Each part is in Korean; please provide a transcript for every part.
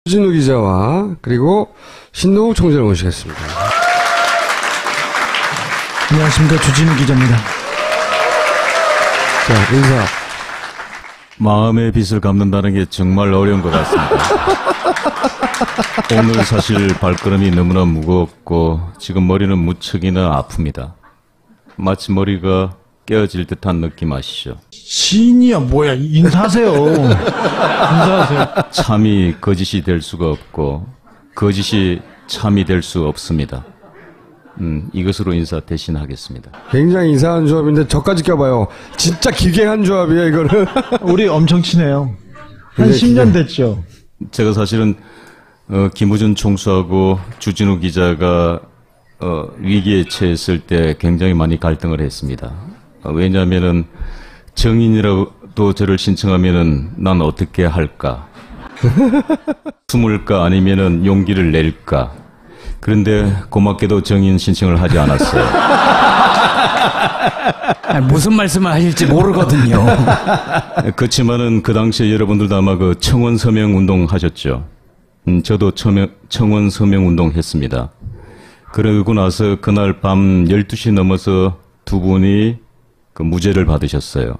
주진우 기자와 그리고 신동욱 총재를 모시겠습니다. 안녕하십니까, 주진우 기자입니다. 자, 인사. 마음의 빚을 갚는다는 게 정말 어려운 것 같습니다. 오늘 사실 발걸음이 너무나 무겁고 지금 머리는 무척이나 아픕니다. 마치 머리가 깨어질 듯한 느낌 아시죠? 시인이야 뭐야, 인사하세요. 인사하세요. 참이 거짓이 될 수가 없고 거짓이 참이 될 수 없습니다. 이것으로 인사 대신하겠습니다. 굉장히 이상한 조합인데 저까지 껴봐요. 진짜 기괴한 조합이에요, 이거는. 우리 엄청 친해요. 한 네, 10년 됐죠. 제가 사실은 김우준 총수하고 주진우 기자가 위기에 처했을 때 굉장히 많이 갈등을 했습니다. 왜냐하면은 정인이라도 저를 신청하면은 난 어떻게 할까? 숨을까 아니면은 용기를 낼까? 그런데 고맙게도 정인 신청을 하지 않았어요. 무슨 말씀을 하실지 모르거든요. 그렇지만은 그 당시에 여러분들도 아마 그 청원 서명 운동 하셨죠. 저도 청원 서명 운동 했습니다. 그러고 나서 그날 밤 12시 넘어서 두 분이 그 무죄를 받으셨어요.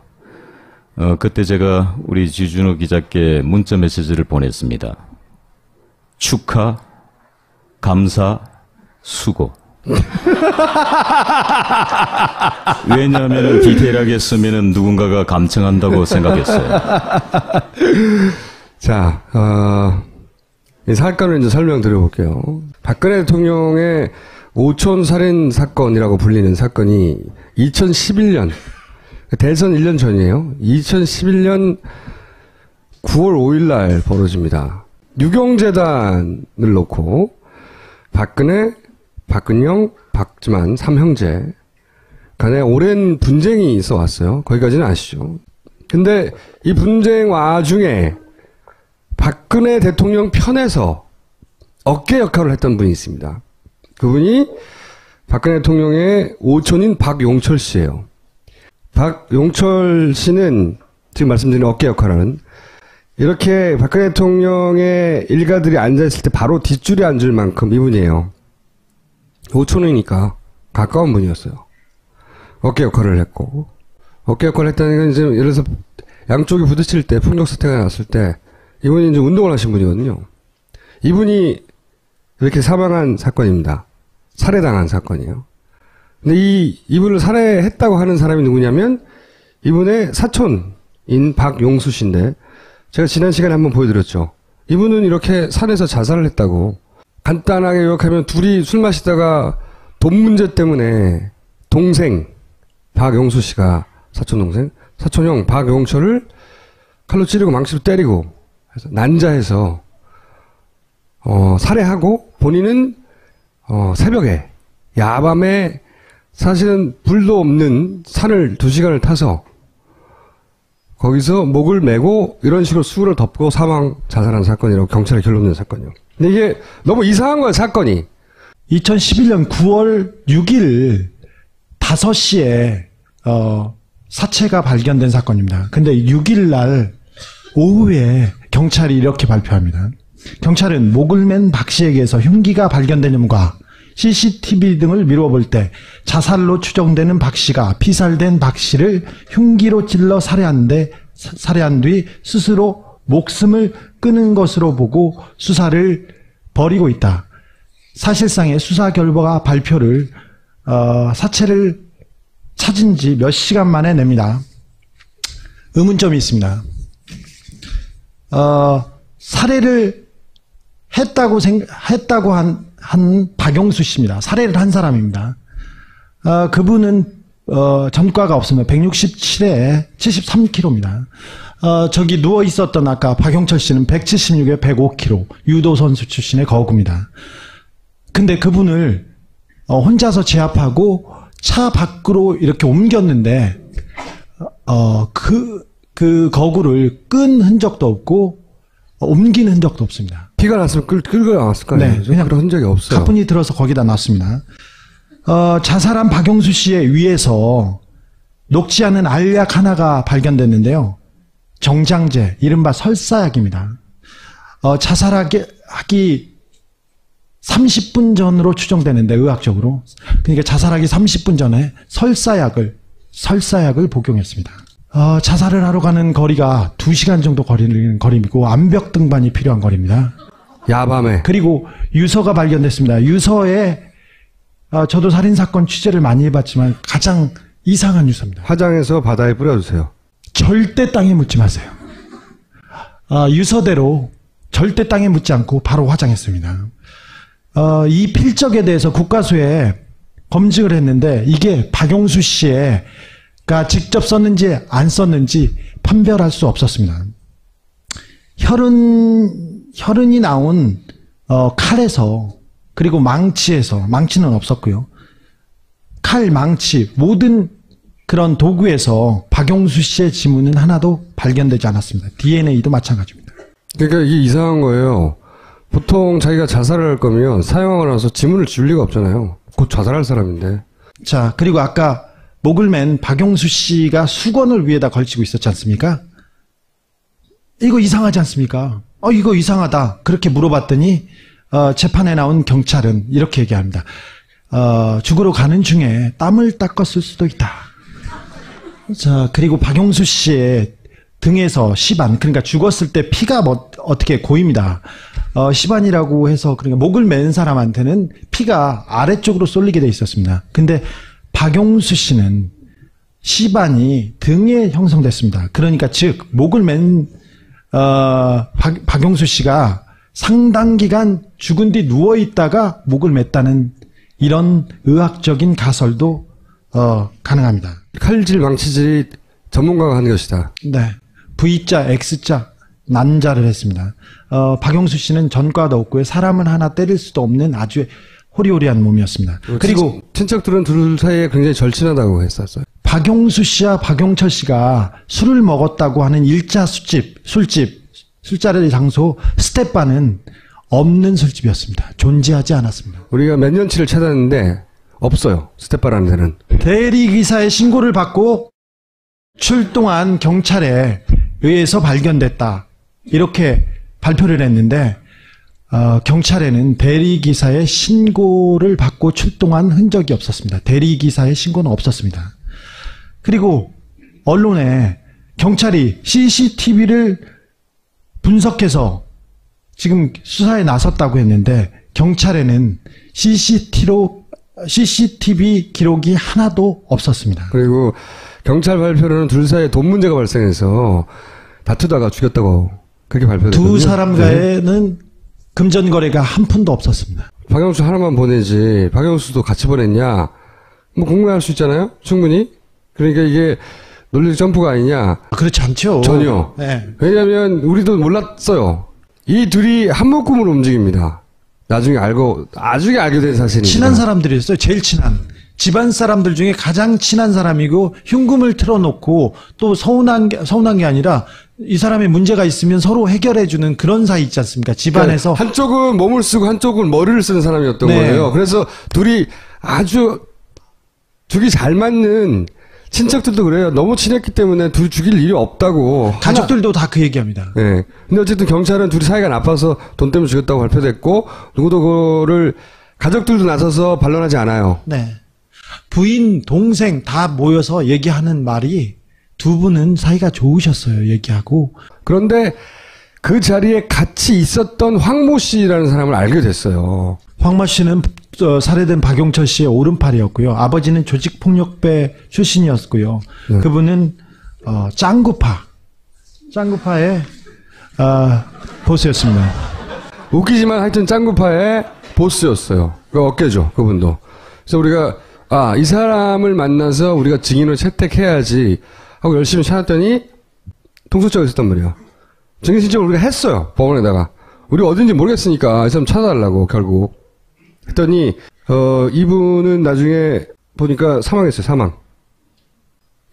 그때 제가 우리 주진우 기자께 문자 메시지를 보냈습니다. 축하, 감사, 수고. 왜냐하면 디테일하게 쓰면은 누군가가 감청한다고 생각했어요. 자, 이 사건을 이제 설명드려볼게요. 박근혜 대통령의 오촌 살인 사건이라고 불리는 사건이 2011년, 대선 1년 전이에요. 2011년 9월 5일 날 벌어집니다. 유경재단을 놓고 박근혜, 박근영, 박지만 3형제 간에 오랜 분쟁이 있어 왔어요. 거기까지는 아시죠. 근데 이 분쟁 와중에 박근혜 대통령 편에서 어깨 역할을 했던 분이 있습니다. 그분이 박근혜 대통령의 오촌인 박용철 씨예요. 박용철 씨는 지금 말씀드린 어깨 역할은 이렇게 박근혜 대통령의 일가들이 앉아있을 때 바로 뒷줄에 앉을 만큼 이분이에요. 오촌이니까 가까운 분이었어요. 어깨 역할을 했고, 어깨 역할을 했다는 건 이제 예를 들어서 양쪽이 부딪힐 때 폭력 사태가 났을 때 이분이 이제 운동을 하신 분이거든요. 이분이 이렇게 사망한 사건입니다. 살해당한 사건이에요. 근데 이분을 살해했다고 하는 사람이 누구냐면 이분의 사촌인 박용수 씨인데 제가 지난 시간에 한번 보여드렸죠. 이분은 이렇게 산에서 자살을 했다고. 간단하게 요약하면 둘이 술 마시다가 돈 문제 때문에 동생 박용수 씨가 사촌형 박용철을 칼로 찌르고 망치로 때리고 해서 난자해서 살해하고 본인은 새벽에 야밤에 사실은 불도 없는 산을 2시간을 타서 거기서 목을 메고 이런 식으로 수건을 덮고 자살한 사건이라고 경찰에 결론 낸 사건이요. 근데 이게 너무 이상한 거예요, 사건이. 2011년 9월 6일 5시에 사체가 발견된 사건입니다. 근데 6일 날 오후에 경찰이 이렇게 발표합니다. 경찰은 목을 맨 박 씨에게서 흉기가 발견된 점과 CCTV 등을 미뤄볼 때 자살로 추정되는 박 씨가 피살된 박 씨를 흉기로 찔러 살해한 뒤 스스로 목숨을 끊은 것으로 보고 수사를 벌이고 있다. 사실상의 수사 결과 발표를 사체를 찾은 지 몇 시간 만에 냅니다. 의문점이 있습니다. 살해를 했다고 한 박용수 씨입니다. 살해를 한 사람입니다. 그분은 전과가 없으면 167에 73kg입니다. 저기 누워 있었던 아까 박용철 씨는 176에 105kg 유도 선수 출신의 거구입니다. 근데 그분을 혼자서 제압하고 차 밖으로 이렇게 옮겼는데 그 거구를 끈 흔적도 없고 옮긴 흔적도 없습니다. 피가 났으면 끌고 나왔을 거예요. 네, 그냥 그런 흔적이 없어요. 가뿐히 들어서 거기다 놨습니다. 자살한 박용수 씨의 위에서 녹지 않은 알약 하나가 발견됐는데요. 정장제, 이른바 설사약입니다. 자살하기 30분 전으로 추정되는데, 의학적으로. 그러니까 자살하기 30분 전에 설사약을 복용했습니다. 자살을 하러 가는 거리가 2시간 정도 거리는 거리이고, 암벽 등반이 필요한 거리입니다. 야밤에. 그리고 유서가 발견됐습니다. 유서에, 저도 살인사건 취재를 많이 해봤지만 가장 이상한 유서입니다. 화장해서 바다에 뿌려주세요. 절대 땅에 묻지 마세요. 유서대로 절대 땅에 묻지 않고 바로 화장했습니다. 이 필적에 대해서 국과수에 검증을 했는데, 이게 박용수 씨가 직접 썼는지 안 썼는지 판별할 수 없었습니다. 혈흔이 나온 칼에서, 그리고 망치에서, 망치는 없었고요. 칼, 망치, 모든 그런 도구에서 박용수 씨의 지문은 하나도 발견되지 않았습니다. DNA도 마찬가지입니다. 그러니까 이게 이상한 거예요. 보통 자기가 자살을 할 거면 사용하고 나서 지문을 지울 리가 없잖아요. 곧 자살할 사람인데. 자, 그리고 아까 목을 맨 박용수 씨가 수건을 위에다 걸치고 있었지 않습니까? 이거 이상하지 않습니까? 이거 이상하다. 그렇게 물어봤더니 재판에 나온 경찰은 이렇게 얘기합니다. 죽으러 가는 중에 땀을 닦았을 수도 있다. 자, 그리고 박용수 씨의 등에서 시반, 그러니까 죽었을 때 피가 어떻게 고입니다. 시반이라고 해서, 그러니까 목을 맨 사람한테는 피가 아래쪽으로 쏠리게 돼 있었습니다. 근데 박용수 씨는 시반이 등에 형성됐습니다. 그러니까 즉 목을 맨 박용수 씨가 상당 기간 죽은 뒤 누워 있다가 목을 맸다는 이런 의학적인 가설도 가능합니다. 칼질, 망치질이 전문가가 하는 것이다. 네. V자, X자, 난자를 했습니다. 박용수 씨는 전과도 없고요. 사람은 하나 때릴 수도 없는 아주 호리호리한 몸이었습니다. 그리고 친척들은 둘 사이에 굉장히 절친하다고 했었어요. 박용수 씨와 박용철 씨가 술을 먹었다고 하는 1차 술자리 장소 스텝바는 없는 술집이었습니다. 존재하지 않았습니다. 우리가 몇 년치를 찾았는데 없어요. 스테파라는 데는. 대리기사의 신고를 받고 출동한 경찰에 의해서 발견됐다. 이렇게 발표를 했는데 경찰에는 대리기사의 신고를 받고 출동한 흔적이 없었습니다. 대리기사의 신고는 없었습니다. 그리고 언론에 경찰이 CCTV를 분석해서 지금 수사에 나섰다고 했는데, 경찰에는 CCTV 기록이 하나도 없었습니다. 그리고 경찰 발표로는 둘 사이에 돈 문제가 발생해서 다투다가 죽였다고 그렇게 발표됐거든요. 두 사람과에는 금전 거래가 한 푼도 없었습니다. 박영수 하나만 보내지 박영수도 같이 보냈냐? 뭐 궁금해할 수 있잖아요. 충분히. 그러니까 이게 논리적 점프가 아니냐? 그렇지 않죠. 전혀. 네. 왜냐하면 우리도 몰랐어요. 이 둘이 한 묶음으로 움직입니다. 나중에 알게 된 사실입니다. 친한 사람들이었어요. 제일 친한. 집안 사람들 중에 가장 친한 사람이고, 흉금을 틀어놓고 또 서운한 게 아니라 이 사람의 문제가 있으면 서로 해결해주는 그런 사이 있지 않습니까? 집안에서. 그러니까 한쪽은 몸을 쓰고 한쪽은 머리를 쓰는 사람이었던 네. 거예요. 그래서 둘이 아주 죽이 잘 맞는, 친척들도 그래요. 너무 친했기 때문에 둘이 죽일 일이 없다고. 가족들도 다 그 얘기합니다. 네. 근데 어쨌든 경찰은 둘이 사이가 나빠서 돈 때문에 죽였다고 발표됐고, 누구도 그거를, 가족들도 나서서 반론하지 않아요. 네. 부인, 동생 다 모여서 얘기하는 말이 두 분은 사이가 좋으셨어요. 얘기하고. 그런데 그 자리에 같이 있었던 황모 씨라는 사람을 알게 됐어요. 황모 씨는 살해된 박용철 씨의 오른팔이었고요. 아버지는 조직폭력배 출신이었고요. 네. 그분은 짱구파의 보스였습니다. 웃기지만 하여튼 짱구파의 보스였어요. 그 어깨죠, 그분도. 그래서 우리가 이 사람을 만나서 우리가 증인을 채택해야지 하고 열심히 찾았더니 통수처가 있었단 말이야. 증인 신청을 우리가 했어요, 법원에다가. 우리 어딘지 모르겠으니까 이 사람 찾아달라고 결국. 했더니 이분은 나중에 보니까 사망했어요. 사망.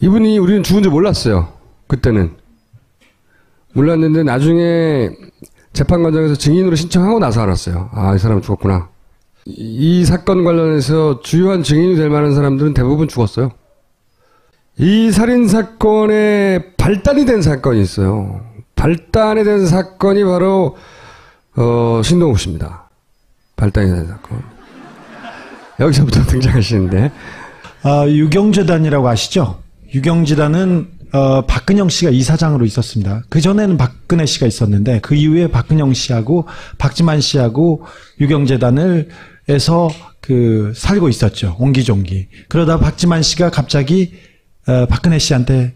이분이 우리는 죽은 줄 몰랐어요. 그때는. 몰랐는데 나중에 재판 과정에서 증인으로 신청하고 나서 알았어요. 이 사람은 죽었구나. 이 사건 관련해서 주요한 증인이 될 만한 사람들은 대부분 죽었어요. 이 살인사건에 발단이 된 사건이 있어요. 발단이 된 사건이 바로 신동욱 씨입니다. 발당이 된 사건. 여기서부터 등장하시는데. 유경재단이라고 아시죠? 유경재단은 박근영 씨가 이사장으로 있었습니다. 그 전에는 박근혜 씨가 있었는데 그 이후에 박근영 씨하고 박지만 씨하고 유경재단에서 살고 있었죠. 옹기종기. 그러다 박지만 씨가 갑자기 박근혜 씨한테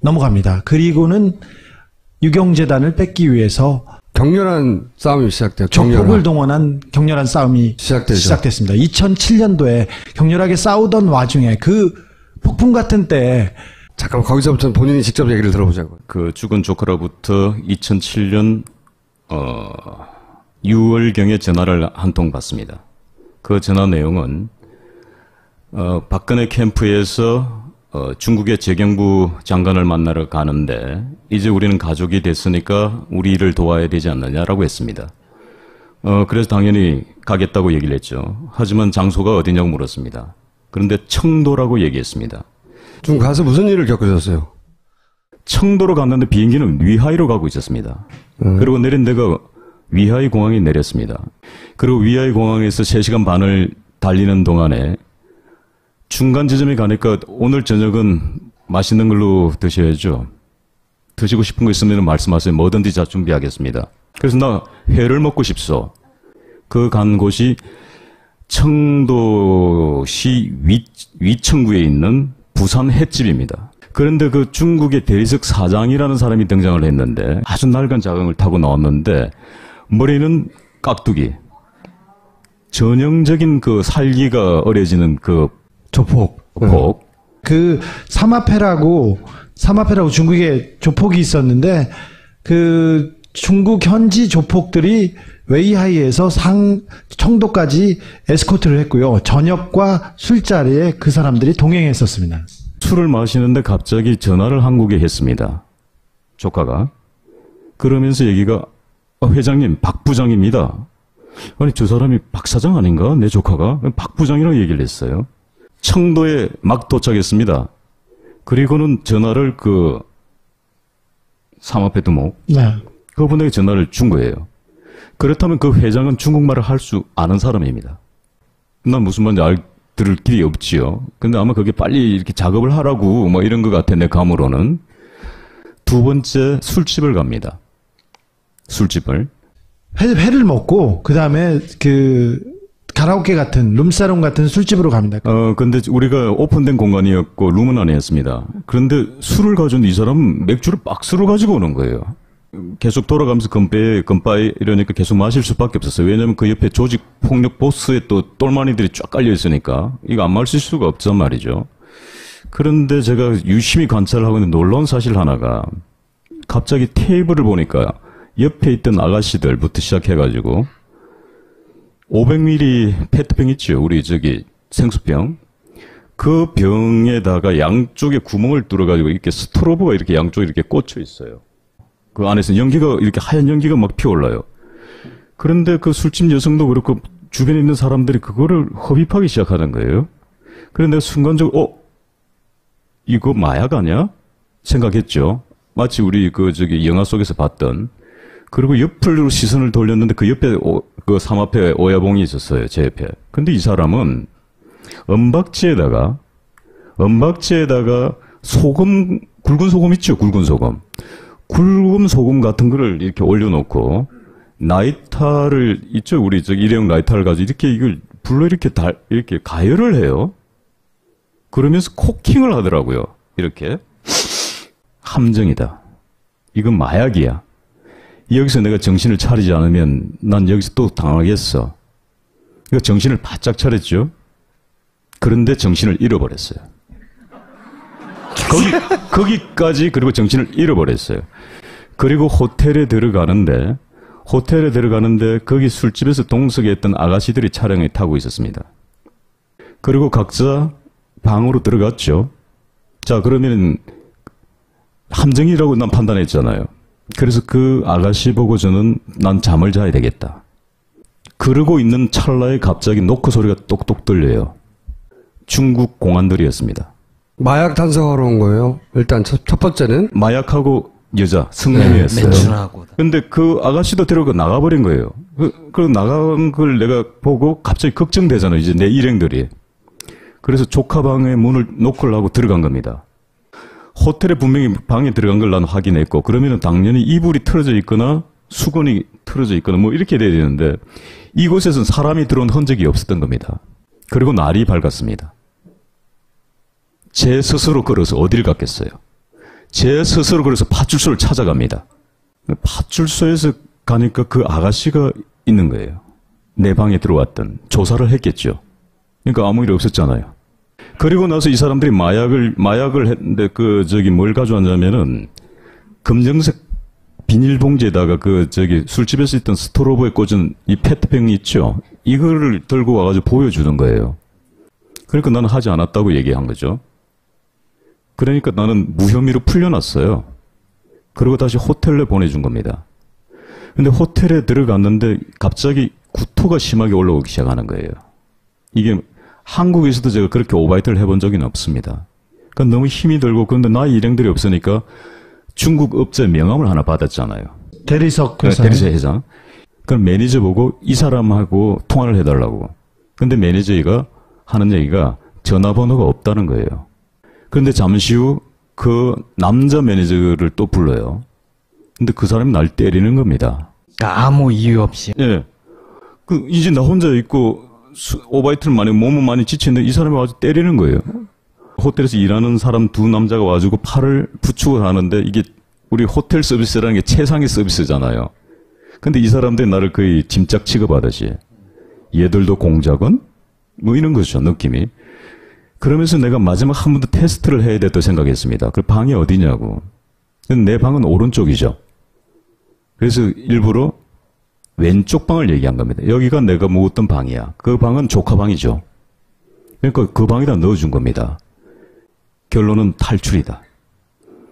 넘어갑니다. 그리고는 유경재단을 뺏기 위해서 격렬한 싸움이 시작돼요. 조폭을 동원한 격렬한 싸움이 시작되죠. 시작됐습니다. 2007년도에 격렬하게 싸우던 와중에 그 폭풍 같은 때에 잠깐만 거기서부터 본인이 직접 얘기를 들어보자고요. 그 죽은 조카로부터 2007년 6월경에 전화를 한 통 받습니다. 그 전화 내용은 박근혜 캠프에서 중국의 재경부 장관을 만나러 가는데 이제 우리는 가족이 됐으니까 우리를 도와야 되지 않느냐라고 했습니다. 그래서 당연히 가겠다고 얘기를 했죠. 하지만 장소가 어디냐고 물었습니다. 그런데 청도라고 얘기했습니다. 좀 가서 무슨 일을 겪으셨어요? 청도로 갔는데 비행기는 위하이로 가고 있었습니다. 그리고 내린 데가 위하이 공항에 내렸습니다. 그리고 위하이 공항에서 3시간 반을 달리는 동안에 중간 지점에 가니까 오늘 저녁은 맛있는 걸로 드셔야죠. 드시고 싶은 거 있으면 말씀하세요. 뭐든지 다 준비하겠습니다. 그래서 나 회를 먹고 싶소. 그 간 곳이 청도시 위청구에 있는 부산 횟집입니다. 그런데 그 중국의 대리석 사장이라는 사람이 등장을 했는데 아주 낡은 자경을 타고 나왔는데 머리는 깍두기. 전형적인 그 살기가 어려지는 그 조폭. 그 사마페라고 중국에 조폭이 있었는데 그 중국 현지 조폭들이 웨이하이에서 청도까지 에스코트를 했고요. 저녁과 술자리에 그 사람들이 동행했었습니다. 술을 마시는데 갑자기 전화를 한국에 했습니다. 조카가. 그러면서 얘기가 회장님 박 부장입니다. 아니 저 사람이 박 사장 아닌가? 내 조카가 박 부장이라고 얘기를 했어요. 청도에 막 도착했습니다. 그리고는 전화를 그 사마페 두목 네. 그분에게 전화를 준 거예요. 그렇다면 그 회장은 중국말을 할 수 아는 사람입니다. 난 무슨 말인지 들을 길이 없지요. 근데 아마 그게 빨리 이렇게 작업을 하라고 뭐 이런 것 같아 내 감으로는. 두 번째 술집을 갑니다. 술집을. 회를 먹고 그 다음에 그 가라오케 같은 룸사롱 같은 술집으로 갑니다. 근데 우리가 오픈된 공간이었고 룸은 아니었습니다. 그런데 술을 가져온 이 사람은 맥주를 박스로 가지고 오는 거예요. 계속 돌아가면서 건빠이 이러니까 계속 마실 수밖에 없었어요. 왜냐면 그 옆에 조직 폭력 보스의 또 똘마니들이 쫙 깔려 있으니까 이거 안 마실 수가 없단 말이죠. 그런데 제가 유심히 관찰을 하고 있는데 놀라운 사실 하나가 갑자기 테이블을 보니까 옆에 있던 아가씨들부터 시작해가지고 500ml 페트병 있죠. 우리 저기 생수병. 그 병에다가 양쪽에 구멍을 뚫어가지고 이렇게 스트로브가 이렇게 양쪽에 이렇게 꽂혀 있어요. 그 안에서 연기가 이렇게 하얀 연기가 막 피어올라요. 그런데 그 술집 여성도 그렇고 주변에 있는 사람들이 그거를 흡입하기 시작하는 거예요. 그런데 순간적으로 이거 마약 아니야? 생각했죠. 마치 우리 그 저기 영화 속에서 봤던. 그리고 옆으로 시선을 돌렸는데 그 옆에 그 사마페 오야봉이 있었어요. 제 옆에. 근데 이 사람은 은박지에다가 소금, 굵은 소금 있죠? 굵은 소금. 굵은 소금 같은 거를 이렇게 올려놓고 라이터를 있죠? 우리 저기 일회용 라이터를 가지고 이렇게 이걸 불로 이렇게 이렇게 가열을 해요. 그러면서 코킹을 하더라고요. 이렇게. 함정이다. 이건 마약이야. 여기서 내가 정신을 차리지 않으면 난 여기서 또 당하겠어. 그러니까 정신을 바짝 차렸죠. 그런데 정신을 잃어버렸어요. 거기까지 그리고 정신을 잃어버렸어요. 그리고 호텔에 들어가는데 거기 술집에서 동석했던 아가씨들이 차량에 타고 있었습니다. 그리고 각자 방으로 들어갔죠. 자, 그러면 함정이라고 난 판단했잖아요. 그래서 그 아가씨 보고 저는 난 잠을 자야 되겠다. 그러고 있는 찰나에 갑자기 노크 소리가 똑똑 들려요. 중국 공안들이었습니다. 마약 단속하러 온 거예요. 일단 첫 번째는 마약하고 여자 성매매였어요. 매춘하고. 근데 그 아가씨도 데리고 나가버린 거예요. 그 나간 걸 내가 보고 갑자기 걱정되잖아요. 이제 내 일행들이. 그래서 조카 방에 문을 노크를 하고 들어간 겁니다. 호텔에 분명히 방에 들어간 걸 나는 확인했고, 그러면은 당연히 이불이 틀어져 있거나 수건이 틀어져 있거나 뭐 이렇게 돼야 되는데, 이곳에서는 사람이 들어온 흔적이 없었던 겁니다. 그리고 날이 밝았습니다. 제 스스로 걸어서 어딜 갔겠어요? 제 스스로 걸어서 파출소를 찾아갑니다. 파출소에서 가니까 그 아가씨가 있는 거예요. 내 방에 들어왔던. 조사를 했겠죠. 그러니까 아무 일 없었잖아요. 그리고 나서 이 사람들이 마약을 했는데 뭘 가져왔냐면은 검정색 비닐봉지에다가 술집에서 있던 스토로브에 꽂은 이 페트병이 있죠. 이거를 들고 와가지고 보여주는 거예요. 그러니까 나는 하지 않았다고 얘기한 거죠. 그러니까 나는 무혐의로 풀려났어요. 그리고 다시 호텔로 보내준 겁니다. 근데 호텔에 들어갔는데 갑자기 구토가 심하게 올라오기 시작하는 거예요. 이게 한국에서도 제가 그렇게 오바이트를 해본 적은 없습니다. 그러니까 너무 힘이 들고, 그런데 나의 일행들이 없으니까 중국 업체 명함을 하나 받았잖아요. 대리석 회사. 대리석 회장. 그럼 매니저 보고 이 사람하고 통화를 해달라고. 근데 매니저가 하는 얘기가 전화번호가 없다는 거예요. 그런데 잠시 후 그 남자 매니저를 또 불러요. 근데 그 사람이 날 때리는 겁니다. 그러니까 아무 이유 없이. 예. 이제 나 혼자 있고 오바이트를 몸은 많이 지치는데 이 사람이 와서 때리는 거예요. 호텔에서 일하는 사람 두 남자가 와가지고 팔을 부축을 하는데, 이게 우리 호텔 서비스라는 게 최상의 서비스잖아요. 근데 이 사람들이 나를 거의 짐짝 취급하듯이, 얘들도 공작은? 뭐 이런 거죠, 느낌이. 그러면서 내가 마지막 한 번 더 테스트를 해야 됐다고 생각했습니다. 그 방이 어디냐고. 내 방은 오른쪽이죠. 그래서 일부러 왼쪽 방을 얘기한 겁니다. 여기가 내가 묵었던 방이야. 그 방은 조카 방이죠. 그러니까 그 방에다 넣어준 겁니다. 결론은 탈출이다.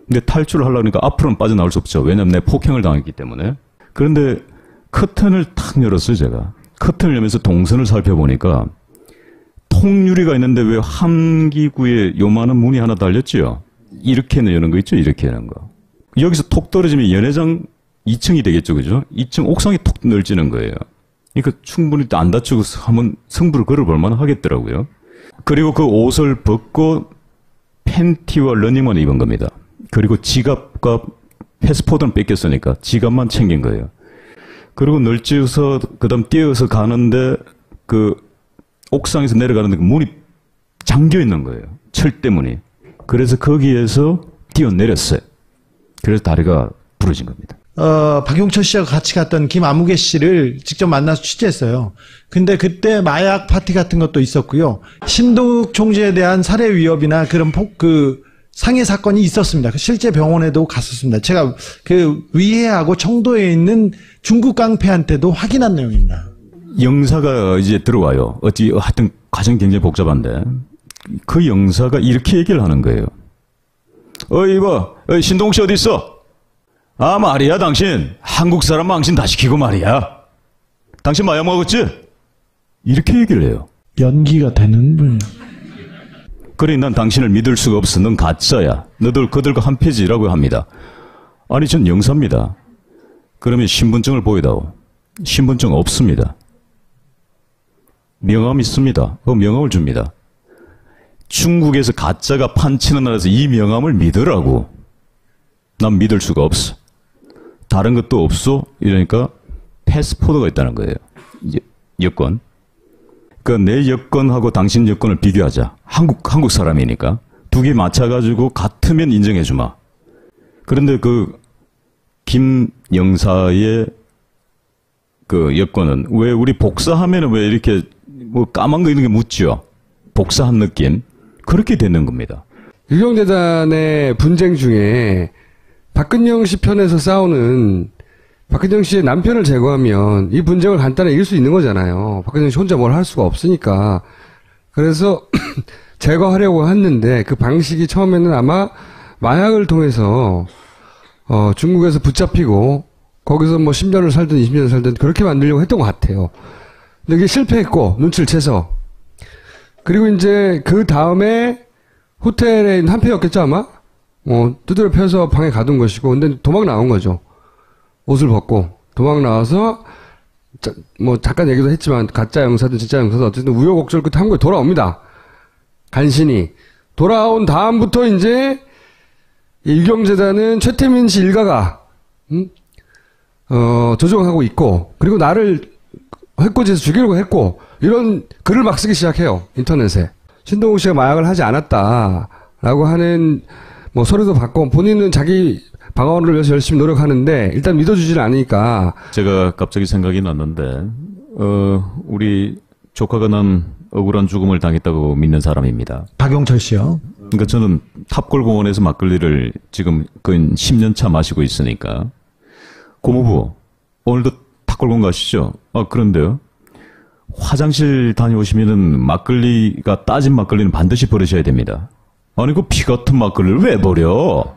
근데 탈출을 하려니까 앞으로는 빠져나올 수 없죠. 왜냐면 내 폭행을 당했기 때문에. 그런데 커튼을 탁 열었어요, 제가. 커튼을 열면서 동선을 살펴보니까 통유리가 있는데 왜 함기구에 요만한 문이 하나 달렸지요? 이렇게 여는 거 있죠? 이렇게 여는 거. 여기서 톡 떨어지면 연회장 2층이 되겠죠, 그죠? 2층 옥상이 톡 넓지는 거예요. 그러니까 충분히 안 다치고 한번 승부를 걸어볼 만 하겠더라고요. 그리고 그 옷을 벗고 팬티와 러닝만 입은 겁니다. 그리고 지갑과 패스포드는 뺏겼으니까 지갑만 챙긴 거예요. 그리고 널찍어서 그다음 뛰어서 가는데 옥상에서 내려가는데 문이 잠겨 있는 거예요. 철대문이. 그래서 거기에서 뛰어내렸어요. 그래서 다리가 부러진 겁니다. 박용철 씨와 같이 갔던 김아무개 씨를 직접 만나서 취재했어요. 근데 그때 마약 파티 같은 것도 있었고요. 신동욱 총재에 대한 살해 위협이나 그런 상해 사건이 있었습니다. 실제 병원에도 갔었습니다. 제가 위해하고 청도에 있는 중국 깡패한테도 확인한 내용입니다. 영사가 이제 들어와요. 하여튼 과정이 굉장히 복잡한데, 그 영사가 이렇게 얘기를 하는 거예요. 이봐, 신동욱 씨 어디 있어? 아, 말이야, 당신. 한국 사람 망신 다 시키고 말이야. 당신 마약 먹었지? 이렇게 얘기를 해요. 연기가 되는 분. 그래, 난 당신을 믿을 수가 없어. 넌 가짜야. 너들 그들과 한 패지라고 합니다. 아니, 전 영사입니다. 그러면 신분증을 보여다오. 신분증 없습니다. 명함 있습니다. 그 명함을 줍니다. 중국에서 가짜가 판치는 나라에서 이 명함을 믿으라고. 난 믿을 수가 없어. 다른 것도 없어? 이러니까 패스포드가 있다는 거예요. 여권. 그러니까 내 여권하고 당신 여권을 비교하자. 한국 사람이니까. 두 개 맞춰가지고 같으면 인정해주마. 그런데 김 영사의 여권은 왜 우리 복사하면은 왜 이렇게 까만 거 있는 게 묻죠? 복사한 느낌. 그렇게 되는 겁니다. 유경재단의 분쟁 중에 박근영 씨 편에서 싸우는 박근영 씨의 남편을 제거하면 이 분쟁을 간단히 이길 수 있는 거잖아요. 박근영 씨 혼자 뭘 할 수가 없으니까. 그래서 제거하려고 했는데 그 방식이 처음에는 아마 마약을 통해서 중국에서 붙잡히고 거기서 10년을 살든 20년을 살든 그렇게 만들려고 했던 것 같아요. 근데 이게 실패했고 눈치를 채서. 그리고 이제 그 다음에 호텔에 있는 한패였겠죠 아마? 두드려 펴서 방에 가둔 것이고, 근데 도망 나온 거죠. 옷을 벗고 도망 나와서 잠깐 얘기도 했지만 가짜 영사든 진짜 영사든 어쨌든 우여곡절 끝에 한국에 돌아옵니다. 간신히 돌아온 다음부터 이제 유경재단은 최태민 씨 일가가 조종하고 있고, 그리고 나를 해코지해서 죽이려고 했고, 이런 글을 막 쓰기 시작해요. 인터넷에. 신동욱 씨가 마약을 하지 않았다라고 하는 서류도 받고, 본인은 자기 방어를 위해서 열심히 노력하는데 일단 믿어주지는 않으니까. 제가 갑자기 생각이 났는데 우리 조카가 난 억울한 죽음을 당했다고 믿는 사람입니다. 박용철 씨요. 그러니까 저는 탑골공원에서 막걸리를 지금 거의 10년 차 마시고 있으니까, 고모부 오늘도 탑골공원 가시죠? 그런데요, 화장실 다녀오시면은 막걸리가 따진 막걸리는 반드시 버리셔야 됩니다. 아니 그 피 같은 막걸리를 왜 버려?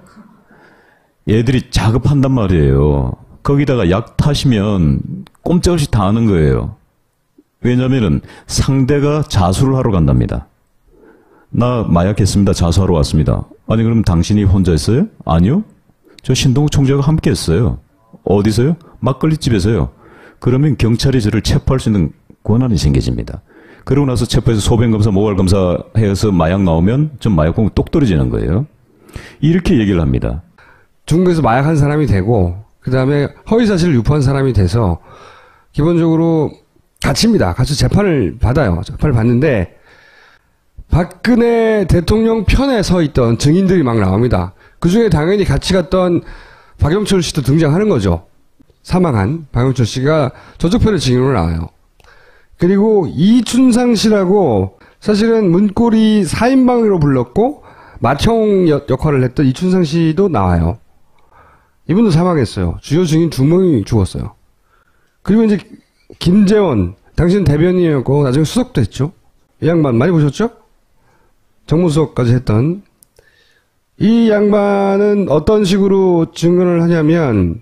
얘들이 자급한단 말이에요. 거기다가 약 타시면 꼼짝없이 다 하는 거예요. 왜냐면은 상대가 자수를 하러 간답니다. 나 마약했습니다. 자수하러 왔습니다. 아니 그럼 당신이 혼자 했어요? 아니요. 저 신동욱 총재가 함께 했어요. 어디서요? 막걸리집에서요. 그러면 경찰이 저를 체포할 수 있는 권한이 생겨집니다. 그러고 나서 체포해서 소변검사, 모발검사 해서 마약 나오면 전 마약공부 똑 떨어지는 거예요. 이렇게 얘기를 합니다. 중국에서 마약한 사람이 되고, 그 다음에 허위사실을 유포한 사람이 돼서 기본적으로 갇힙니다. 같이 재판을 받아요. 재판을 받는데 박근혜 대통령 편에 서 있던 증인들이 막 나옵니다. 그중에 당연히 같이 갔던 박영철 씨도 등장하는 거죠. 사망한 박영철 씨가 저쪽 편의 증인으로 나와요. 그리고 이춘상 씨라고, 사실은 문고리 4인방으로 불렀고 마청 역할을 했던 이춘상 씨도 나와요. 이분도 사망했어요. 주요 증인 2명이 죽었어요. 그리고 이제 김재원, 당신 대변인이었고 나중에 수석도 했죠. 이 양반 많이 보셨죠? 정무수석까지 했던 이 양반은 어떤 식으로 증언을 하냐면,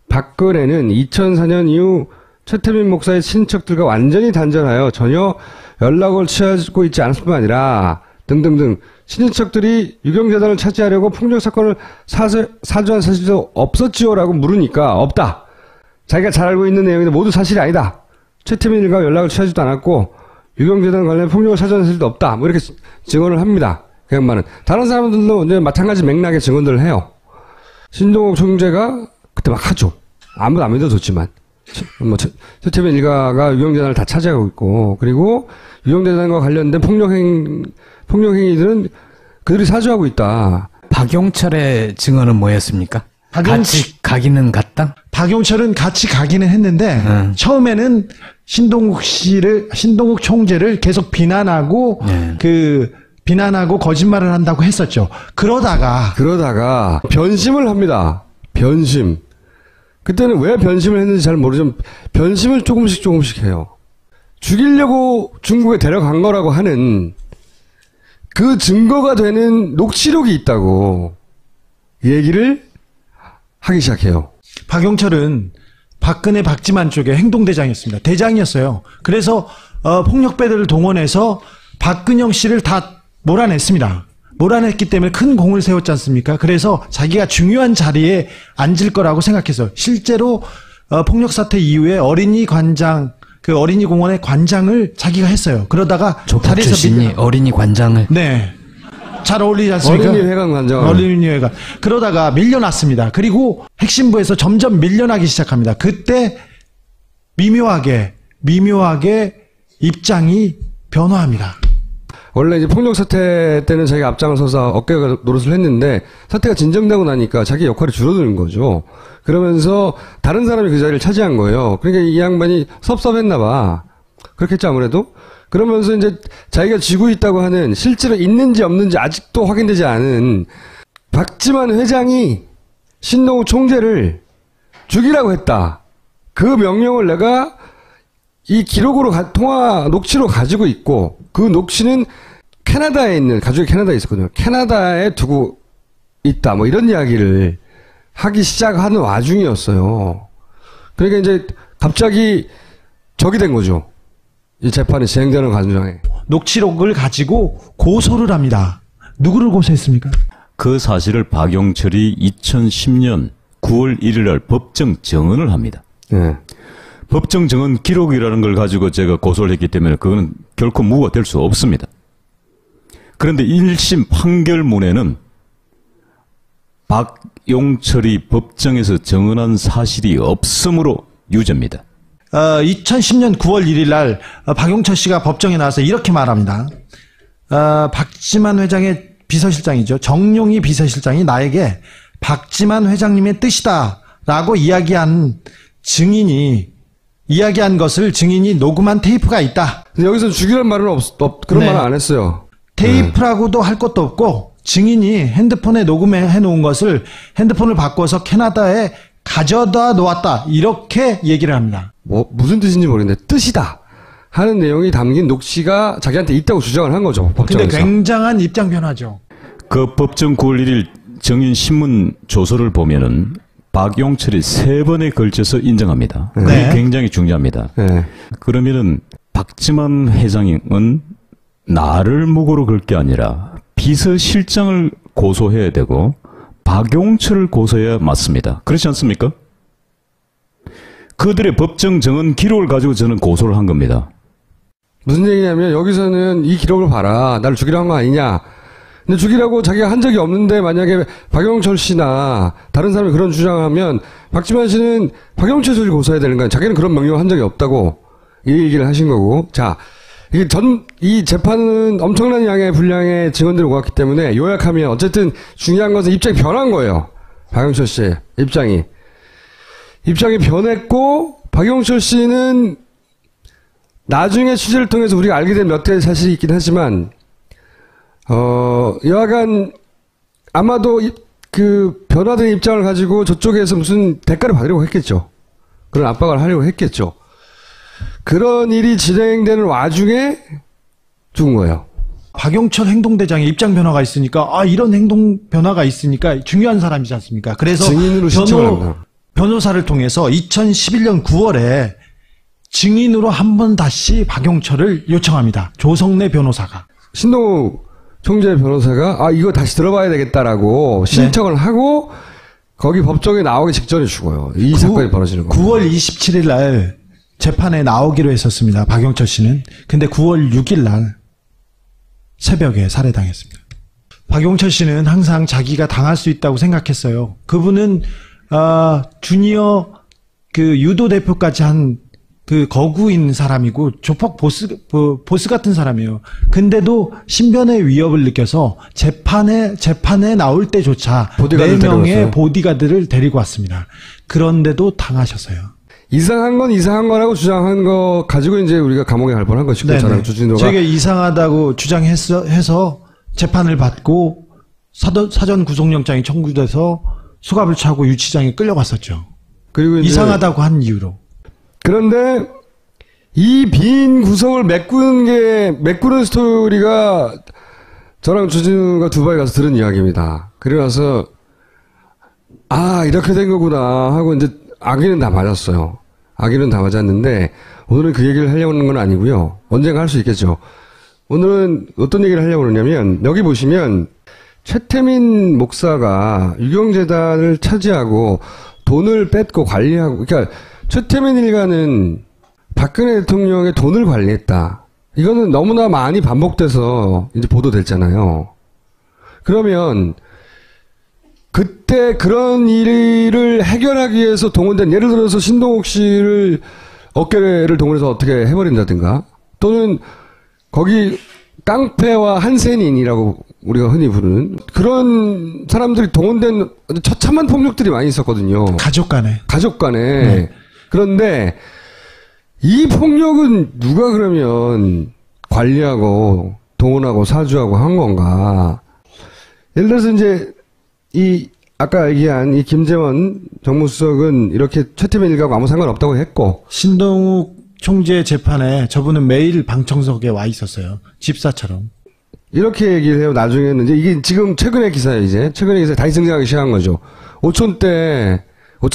박근혜는 2004년 이후 최태민 목사의 친척들과 완전히 단절하여 전혀 연락을 취하고 있지 않을 뿐만 아니라 등등등, 친인척들이 유경재단을 차지하려고 폭력사건을 사주한 사실도 없었지요라고 물으니까 없다. 자기가 잘 알고 있는 내용인데 모두 사실이 아니다. 최태민 일가와 연락을 취하지도 않았고 유경재단 관련 폭력을 사주한 사실도 없다. 이렇게 증언을 합니다. 그 양반은. 다른 사람들도 이제 마찬가지 맥락의 증언들을 해요. 신동욱 총재가 그때 막 하죠. 아무도 안 믿어줬지만. 최태민 일가가 유경재단을 다 차지하고 있고, 그리고 유경재단과 관련된 폭력행위들은 그들이 사주하고 있다. 박용철의 증언은 뭐였습니까? 같이 가기는 갔다? 박용철은 같이 가기는 했는데 처음에는 신동욱 총재를 계속 비난하고 비난하고 거짓말을 한다고 했었죠. 그러다가 변심을 합니다. 변심. 그때는 왜 변심을 했는지 잘 모르지만 변심을 조금씩 해요. 죽이려고 중국에 데려간 거라고 하는 그 증거가 되는 녹취록이 있다고 얘기를 하기 시작해요. 박용철은 박근혜 박지만 쪽의 행동대장이었습니다. 대장이었어요. 그래서 폭력배들을 동원해서 박근영 씨를 다 몰아냈습니다. 몰아냈기 때문에 큰 공을 세웠지 않습니까? 그래서 자기가 중요한 자리에 앉을 거라고 생각해서 실제로 폭력사태 이후에 어린이 공원의 관장을 자기가 했어요. 그러다가 조폭 출신이 어린이 관장을. 네. 잘 어울리지 않습니까? 어린이회관 관장. 어린이회관. 그러다가 밀려났습니다. 그리고 핵심부에서 점점 밀려나기 시작합니다. 그때 미묘하게 입장이 변화합니다. 원래 이제 폭력 사태 때는 자기가 앞장을 서서 어깨 노릇을 했는데 사태가 진정되고 나니까 자기 역할이 줄어드는 거죠. 그러면서 다른 사람이 그 자리를 차지한 거예요. 그러니까 이 양반이 섭섭했나 봐. 그렇겠죠, 아무래도. 그러면서 이제 자기가 쥐고 있다고 하는, 실제로 있는지 없는지 아직도 확인되지 않은 박지만 회장이 신동욱 총재를 죽이라고 했다. 그 명령을 내가 이 기록으로 통화 녹취로 가지고 있고, 그 녹취는 캐나다에 있는, 가족이 캐나다에 있었거든요. 캐나다에 두고 있다. 이런 이야기를 하기 시작하는 와중이었어요. 그러니까 이제 갑자기 적이 된 거죠. 이 재판이 진행되는 과정에. 녹취록을 가지고 고소를 합니다. 누구를 고소했습니까? 그 사실을 박용철이 2010년 9월 1일 날 법정 증언을 합니다. 네. 법정 증언 기록이라는 걸 가지고 제가 고소를 했기 때문에 그거는 결코 무효가 될 수 없습니다. 그런데 1심 판결문에는 박용철이 법정에서 증언한 사실이 없으므로 유죄입니다. 2010년 9월 1일 날 박용철 씨가 법정에 나와서 이렇게 말합니다. 박지만 회장의 비서실장이죠. 정용희 비서실장이 나에게 박지만 회장님의 뜻이다라고 이야기한 것을 증인이 녹음한 테이프가 있다. 근데 여기서 죽이란 말은 그런 네. 말은 안 했어요. 테이프라고도 할 것도 없고 증인이 핸드폰에 녹음해 놓은 것을 핸드폰을 바꿔서 캐나다에 가져다 놓았다. 이렇게 얘기를 합니다. 뭐 무슨 뜻인지 모르겠는데 뜻이다 하는 내용이 담긴 녹취가 자기한테 있다고 주장을 한 거죠. 근데 법정에서. 굉장한 입장 변화죠. 그 법정 9월 1일 증인 신문 조서를 보면은 박용철이 3번에 걸쳐서 인정합니다. 그게 네. 굉장히 중요합니다. 네. 그러면은 박지만 회장은 나를 무고로 걸 게 아니라 비서실장을 고소해야 되고 박용철을 고소해야 맞습니다. 그렇지 않습니까? 그들의 법정 증언 기록을 가지고 저는 고소를 한 겁니다. 무슨 얘기냐면 여기서는 이 기록을 봐라. 나를 죽이려 한 거 아니냐. 근데 죽이라고 자기가 한 적이 없는데 만약에 박용철 씨나 다른 사람이 그런 주장을 하면 박지만 씨는 박용철 씨를 고소해야 되는 거야. 자기는 그런 명령을 한 적이 없다고 이 얘기를 하신 거고. 자, 이 재판은 엄청난 양의 분량의 증언들이 모았기 때문에 요약하면 어쨌든 중요한 것은 입장이 변한 거예요. 박용철 씨의 입장이 변했고, 박용철 씨는 나중에 취재를 통해서 우리가 알게 된 몇 가지 사실이 있긴 하지만, 여하간 아마도 그 변화된 입장을 가지고 저쪽에서 무슨 대가를 받으려고 했겠죠. 그런 압박을 하려고 했겠죠. 그런 일이 진행되는 와중에 죽은 거예요. 박용철 행동대장의 입장 변화가 있으니까 이런 행동 변화가 있으니까 중요한 사람이지 않습니까? 그래서 증인으로 신청을 합니다. 변호사를 통해서 2011년 9월에 증인으로 한 번 다시 박용철을 요청합니다. 조성래 변호사가. 신동욱 총재 변호사가 이거 다시 들어봐야 되겠다라고 신청을 하고 거기 법정에 나오기 직전에 죽어요. 이 사건이 벌어지는 거예요. 9월 27일 날 재판에 나오기로 했었습니다. 박용철 씨는. 근데 9월 6일 날 새벽에 살해당했습니다. 박용철 씨는 항상 자기가 당할 수 있다고 생각했어요. 그분은 주니어 그 유도 대표까지 한 그 거구인 사람이고 조폭 보스 같은 사람이에요. 근데도 신변의 위협을 느껴서 재판에 나올 때조차 4명의 보디가드를 데리고 왔습니다. 그런데도 당하셨어요. 이상한 건 이상한 거라고 주장한 거 가지고 이제 우리가 감옥에 갈 뻔한 것이고, 저랑 주진호가 저희가 이상하다고 주장해서 재판을 받고 사전 구속영장이 청구돼서 수갑을 차고 유치장에 끌려갔었죠. 그리고 이제 이상하다고 한 이유로. 그런데 이 빈 구성을 메꾸는 스토리가 저랑 주진우가 두바이 가서 들은 이야기입니다. 그리고 나서 이렇게 된 거구나 하고 이제 아기는 다 맞았어요. 아기는 다 맞았는데 오늘은 그 얘기를 하려고 하는 건 아니고요. 언젠가 할 수 있겠죠. 오늘은 어떤 얘기를 하려고 하냐면 여기 보시면 최태민 목사가 유경재단을 차지하고 돈을 뺏고 관리하고, 그러니까 최태민 일가는 박근혜 대통령의 돈을 관리했다. 이거는 너무나 많이 반복돼서 이제 보도됐잖아요. 그러면 그때 그런 일을 해결하기 위해서 동원된, 예를 들어서 신동욱 씨를 어깨를 동원해서 어떻게 해버린다든가, 또는 거기 깡패와 한센인이라고 우리가 흔히 부르는 그런 사람들이 동원된 처참한 폭력들이 많이 있었거든요. 가족 간에. 네. 그런데 이 폭력은 누가 그러면 관리하고 동원하고 사주하고 한 건가? 예를 들어서 이제 아까 얘기한 이 김재원 정무수석은 이렇게 최태민 일가하고 아무 상관없다고 했고, 신동욱 총재 재판에 저분은 매일 방청석에 와 있었어요. 집사처럼. 이렇게 얘기를 해요. 나중에는 이게 지금 최근의 기사예요. 최근의 기사에 다시 등장하기 시작한 거죠. 오촌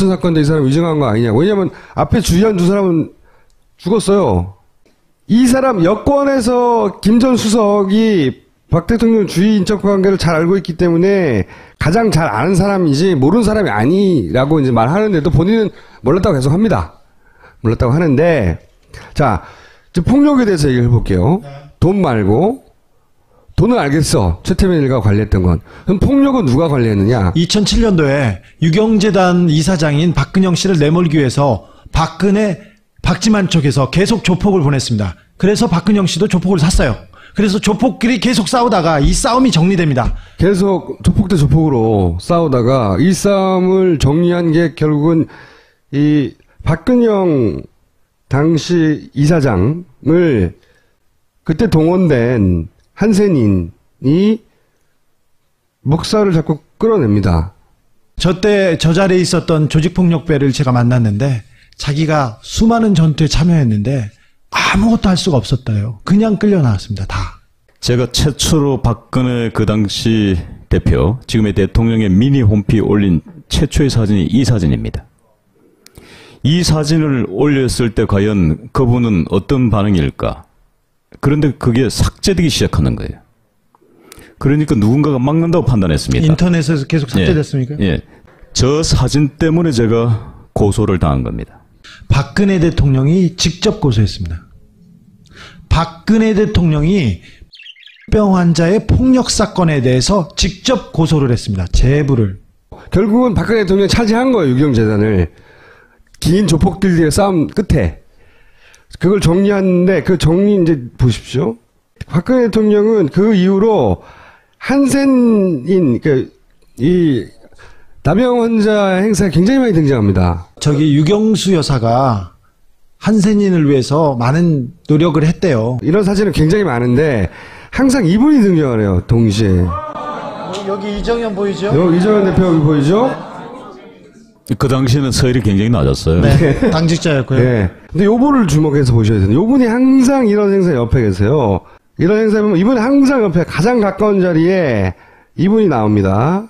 사건 때 이 사람 위증한 거 아니냐고. 왜냐면 앞에 주의한 두 사람은 죽었어요. 이 사람 여권에서 김 전 수석이 박 대통령 주위 인적 관계를 잘 알고 있기 때문에 가장 잘 아는 사람이지 모르는 사람이 아니라고 이제 말하는데도 본인은 몰랐다고 계속 합니다. 몰랐다고 하는데, 자, 이제 폭력에 대해서 얘기를 해볼게요. 돈 말고, 돈은 알겠어. 최태민 일가가 관리했던 건. 그럼 폭력은 누가 관리했느냐? 2007년도에 유경재단 이사장인 박근영 씨를 내몰기 위해서 박지만 쪽에서 계속 조폭을 보냈습니다. 그래서 박근영 씨도 조폭을 샀어요. 그래서 조폭끼리 계속 싸우다가 이 싸움이 정리됩니다. 계속 조폭 대 조폭으로 싸우다가 이 싸움을 정리한 게 결국은 이 박근영 당시 이사장을 그때 동원된 한센인이 목사를 자꾸 끌어냅니다. 저 자리에 있었던 조직폭력배를 제가 만났는데 자기가 수많은 전투에 참여했는데 아무것도 할 수가 없었다요. 그냥 끌려 나왔습니다. 다. 제가 최초로 박근혜 그 당시 대표, 지금의 대통령의 미니 홈피 올린 최초의 사진이 이 사진입니다. 이 사진을 올렸을 때 과연 그분은 어떤 반응일까? 그런데 그게 삭제되기 시작하는 거예요. 그러니까 누군가가 막는다고 판단했습니다. 인터넷에서 계속 삭제됐습니까? 예. 저 사진 때문에 제가 고소를 당한 겁니다. 박근혜 대통령이 직접 고소했습니다. 박근혜 대통령이 병 환자의 폭력 사건에 대해서 직접 고소를 했습니다. 제보를. 결국은 박근혜 대통령이 차지한 거예요. 유경재단을. 긴 조폭들의 싸움 끝에. 그걸 정리하는데 그 정리 이제 보십시오. 박근혜 대통령은 그 이후로 한센인, 이 남영 환자 행사에 굉장히 많이 등장합니다. 저기 유경수 여사가 한센인을 위해서 많은 노력을 했대요. 이런 사진은 굉장히 많은데 항상 이분이 등장을 해요. 동시에. 여기 이정현 보이죠? 이정현 대표 여기 보이죠? 그 당시에는 서열이 굉장히 낮았어요. 네, 당직자였고요. 네. 근데 요분을 주목해서 보셔야 돼요. 요분이 항상 이런 행사 옆에 계세요. 이런 행사 보면 이분이 항상 옆에 가장 가까운 자리에 이분이 나옵니다.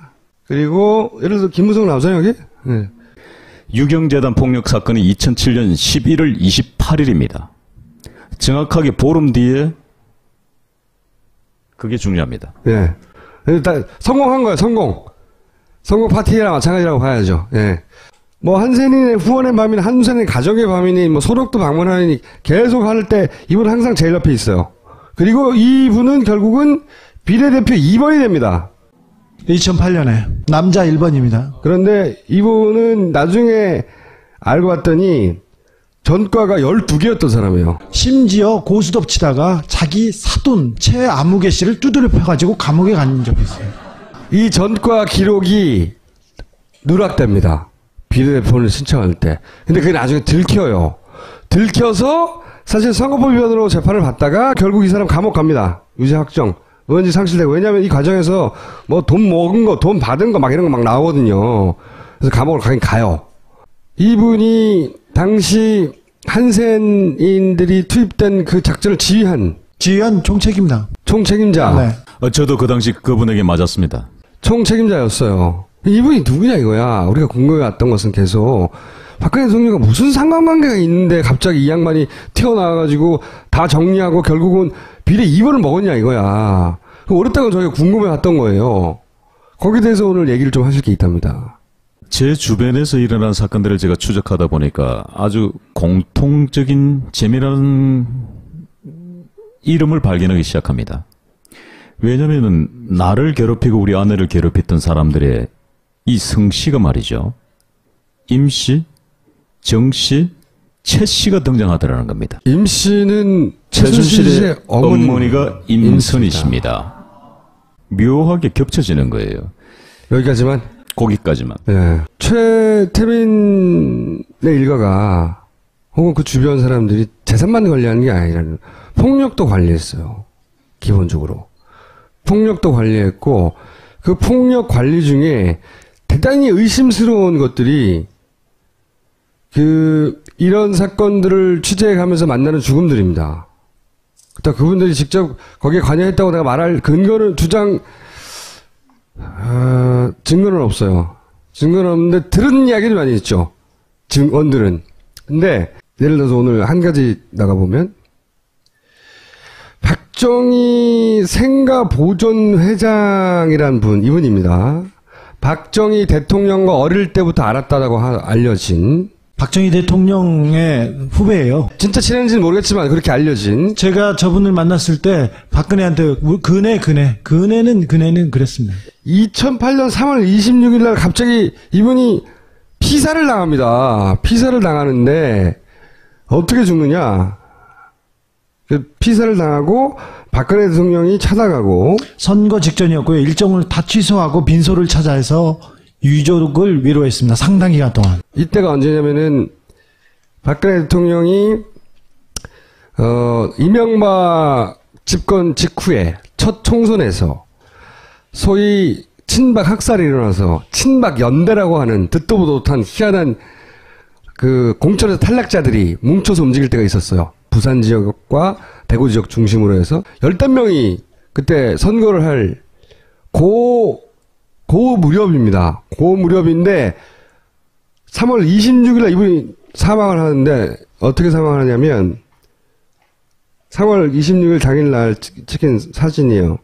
그리고 예를 들어서 김무성 나오잖아요, 여기? 네. 유경재단 폭력 사건이 2007년 11월 28일입니다. 정확하게 보름 뒤에 그게 중요합니다. 예. 다 성공한 거예요, 성공. 성공 파티랑 마찬가지라고 봐야죠. 예. 뭐 한센인의 후원의 밤이나 한센인의 가족의 밤이니 뭐 소록도 방문하니 계속 할 때 이분은 항상 제일 옆에 있어요. 그리고 이분은 결국은 비례대표 2번이 됩니다. 2008년에 남자 1번입니다. 그런데 이분은 나중에 알고 봤더니 전과가 12개였던 사람이에요. 심지어 고스톱 치다가 자기 사돈 최아무개 씨를 두드려 펴가지고 감옥에 간 적이 있어요. 이 전과 기록이 누락됩니다. 비례대표를 신청할 때. 근데 그게 나중에 들켜요. 들켜서 사실 선거법 위반으로 재판을 받다가 결국 이 사람 감옥 갑니다. 유죄 확정. 의원직 상실되고. 왜냐하면 이 과정에서 뭐 돈 먹은 거, 돈 받은 거 막 이런 거 막 나오거든요. 그래서 감옥을 가긴 가요. 이분이 당시 한센인들이 투입된 그 작전을 지휘한 총책입니다. 총책임자. 네. 저도 그 당시 그분에게 맞았습니다. 총책임자였어요. 이분이 누구냐 이거야. 우리가 궁금해왔던 것은 계속 박근혜 대통령과 무슨 상관관계가 있는데 갑자기 이 양반이 튀어나와가지고 다 정리하고 결국은 비례 2번을 먹었냐 이거야. 오랫동안 저희가 궁금해왔던 거예요. 거기에 대해서 오늘 얘기를 좀 하실 게 있답니다. 제 주변에서 일어난 사건들을 제가 추적하다 보니까 아주 공통적인 재미나는 이름을 발견하기 시작합니다. 왜냐면은 나를 괴롭히고 우리 아내를 괴롭혔던 사람들의 이 성씨가 말이죠. 임씨, 정씨, 최씨가 등장하더라는 겁니다. 임씨는 최순실의 어머니가 임선희씨입니다. 묘하게 겹쳐지는 거예요. 여기까지만? 거기까지만. 네. 최태민의 일가가 혹은 그 주변 사람들이 재산만 관리하는 게 아니라 폭력도 관리했어요. 기본적으로. 폭력도 관리했고 그 폭력 관리 중에 대단히 의심스러운 것들이 이런 사건들을 취재해가면서 만나는 죽음들입니다. 그러니까 그분들이 직접 거기에 관여했다고 내가 말할 근거는 증거는 없어요. 증거는 없는데 들은 이야기는 많이 있죠. 증언들은. 근데 예를 들어서 오늘 한 가지 나가보면 박정희 생가보존회장이란 분, 이분입니다. 박정희 대통령과 어릴 때부터 알았다고 알려진, 박정희 대통령의 후배예요. 진짜 친했는지는 모르겠지만 그렇게 알려진, 제가 저분을 만났을 때 박근혜한테 그네는 그랬습니다. 2008년 3월 26일 날 갑자기 이분이 피살을 당합니다. 피살을 당하는데 어떻게 죽느냐? 그 피살을 당하고 박근혜 대통령이 찾아가고, 선거 직전이었고요. 일정을 다 취소하고 빈소를 찾아서 유족을 위로했습니다. 상당 기간 동안. 이때가 언제냐면은 박근혜 대통령이 이명박 집권 직후에 첫 총선에서 소위 친박 학살이 일어나서 친박 연대라고 하는 듣도 보도 못한 희한한 그 공천에서 탈락자들이 뭉쳐서 움직일 때가 있었어요. 부산 지역과 대구 지역 중심으로 해서 15명이 그때 선거를 할 고 무렵입니다. 고 무렵인데 3월 26일에 이분이 사망을 하는데, 어떻게 사망을 하냐면 3월 26일 당일날 찍힌 사진이에요.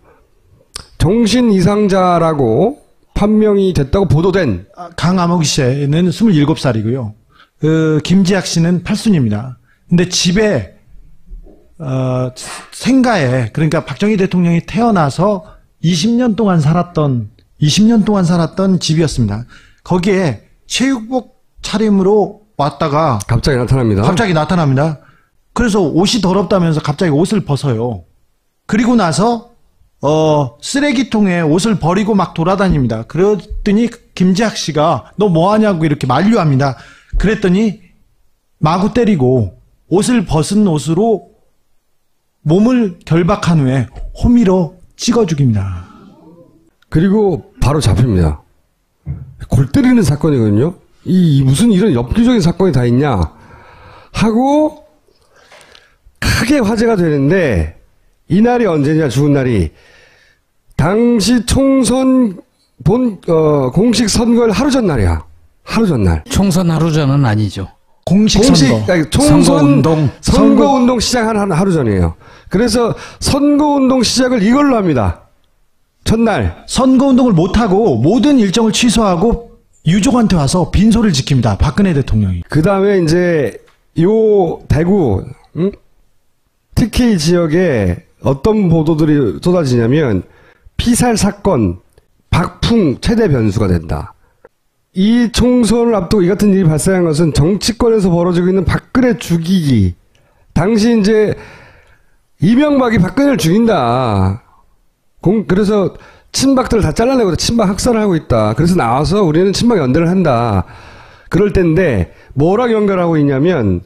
정신 이상자라고 판명이 됐다고 보도된 강암옥 씨는 27살이고요. 김지학 씨는 8순입니다. 근데 집에 생가에, 그러니까 박정희 대통령이 태어나서 20년 동안 살았던 집이었습니다. 거기에 체육복 차림으로 왔다가 갑자기 나타납니다. 그래서 옷이 더럽다면서 갑자기 옷을 벗어요. 그리고 나서 쓰레기통에 옷을 버리고 막 돌아다닙니다. 그랬더니 김지학 씨가 너 뭐하냐고 이렇게 만류합니다. 그랬더니 마구 때리고 옷을 벗은 옷으로 몸을 결박한 후에 호미로 찍어 죽입니다. 그리고 바로 잡힙니다. 골 때리는 사건이거든요. 무슨 이런 엽기적인 사건이 다 있냐 하고 크게 화제가 되는데, 이날이 언제냐, 죽은 날이 당시 총선 공식 선거일 하루 전날이야. 하루 전날. 총선 하루 전은 아니죠. 공식 선거. 아니, 선거운동 시작한 하루 전이에요. 그래서 선거운동 시작을 이걸로 합니다. 첫날. 선거운동을 못하고 모든 일정을 취소하고 유족한테 와서 빈소를 지킵니다. 박근혜 대통령이. 그 다음에 이제 요 대구 TK 지역에 어떤 보도들이 쏟아지냐면, 피살 사건 박풍 최대 변수가 된다. 이 총선을 앞두고 이 같은 일이 발생한 것은 정치권에서 벌어지고 있는 박근혜 죽이기. 당시 이제 이명박이 박근혜를 죽인다. 그래서 친박들을 다 잘라내고 친박 학살을 하고 있다. 그래서 나와서 우리는 친박 연대를 한다. 그럴 때인데 뭐랑 연결하고 있냐면,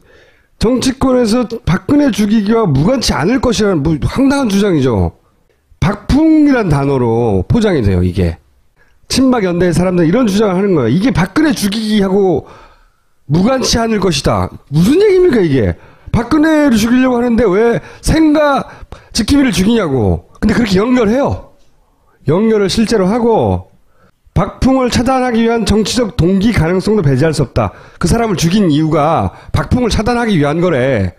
정치권에서 박근혜 죽이기와 무관치 않을 것이라는 황당한 주장이죠. 박풍이란 단어로 포장이 돼요, 이게. 친박 연대의 사람들은 이런 주장을 하는 거예요. 이게 박근혜 죽이기하고 무관치 않을 것이다. 무슨 얘기입니까, 이게? 박근혜를 죽이려고 하는데 왜 생가 지킴이를 죽이냐고. 근데 그렇게 연결해요. 연결을 실제로 하고, 박풍을 차단하기 위한 정치적 동기 가능성도 배제할 수 없다. 그 사람을 죽인 이유가 박풍을 차단하기 위한 거래.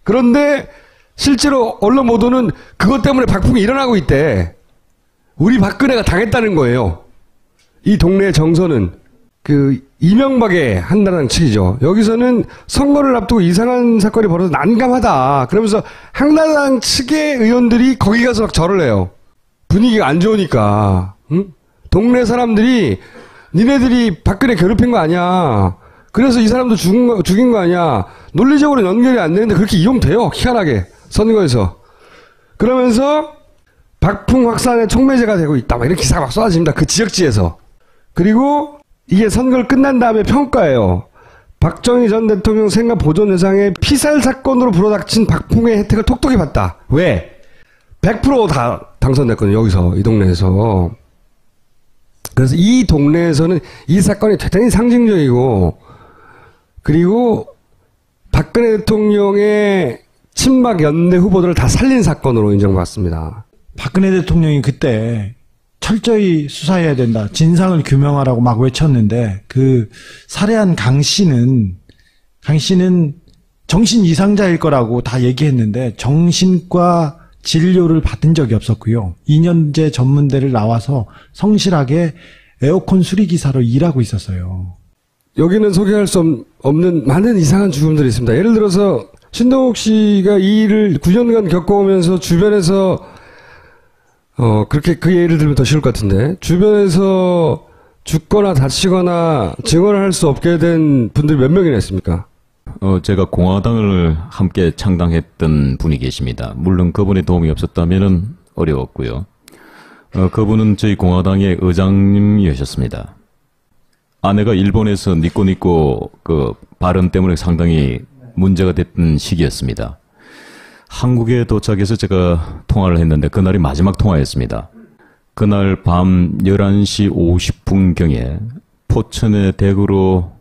그런데 실제로 언론 보도는 그것 때문에 박풍이 일어나고 있대. 우리 박근혜가 당했다는 거예요. 이 동네의 정서는 이명박의 한나라당 측이죠. 여기서는 선거를 앞두고 이상한 사건이 벌어서 난감하다. 그러면서 한나라당 측의 의원들이 거기 가서 막 절을 해요. 분위기가 안 좋으니까. 응? 동네 사람들이 니네들이 박근혜 괴롭힌 거 아니야. 그래서 이 사람도 죽인 거 아니야. 논리적으로 연결이 안 되는데 그렇게 이용돼요. 희한하게. 선거에서. 그러면서 박풍 확산의 촉매제가 되고 있다. 막 이런 기사가 막 쏟아집니다. 그 지역지에서. 그리고 이게 선거를 끝난 다음에 평가예요. 박정희 전 대통령 생가 보존회장의 피살 사건으로 불어닥친 박풍의 혜택을 톡톡히 받다. 왜? 100% 다 당선됐거든요. 여기서. 이 동네에서. 그래서 이 동네에서는 이 사건이 대단히 상징적이고, 그리고 박근혜 대통령의 친박 연대 후보들을 다 살린 사건으로 인정받습니다. 박근혜 대통령이 그때 철저히 수사해야 된다. 진상을 규명하라고 막 외쳤는데, 그 살해한 강 씨는 정신 이상자일 거라고 다 얘기했는데, 정신과 진료를 받은 적이 없었고요. 2년제 전문대를 나와서 성실하게 에어컨 수리기사로 일하고 있었어요. 여기는 소개할 수 없는 많은 이상한 죽음들이 있습니다. 예를 들어서 신동욱 씨가 이 일을 9년간 겪어오면서 주변에서 그렇게 그 예를 들면 더 쉬울 것 같은데 주변에서 죽거나 다치거나 증언을 할 수 없게 된 분들이 몇 명이나 있습니까? 제가 공화당을 함께 창당했던 분이 계십니다. 물론 그분의 도움이 없었다면 어려웠고요. 그분은 저희 공화당의 의장님이셨습니다. 아내가 일본에서 니꼬니꼬 그 발언 때문에 상당히 문제가 됐던 시기였습니다. 한국에 도착해서 제가 통화를 했는데 그날이 마지막 통화였습니다. 그날 밤 11시 50분경에 포천의 댁으로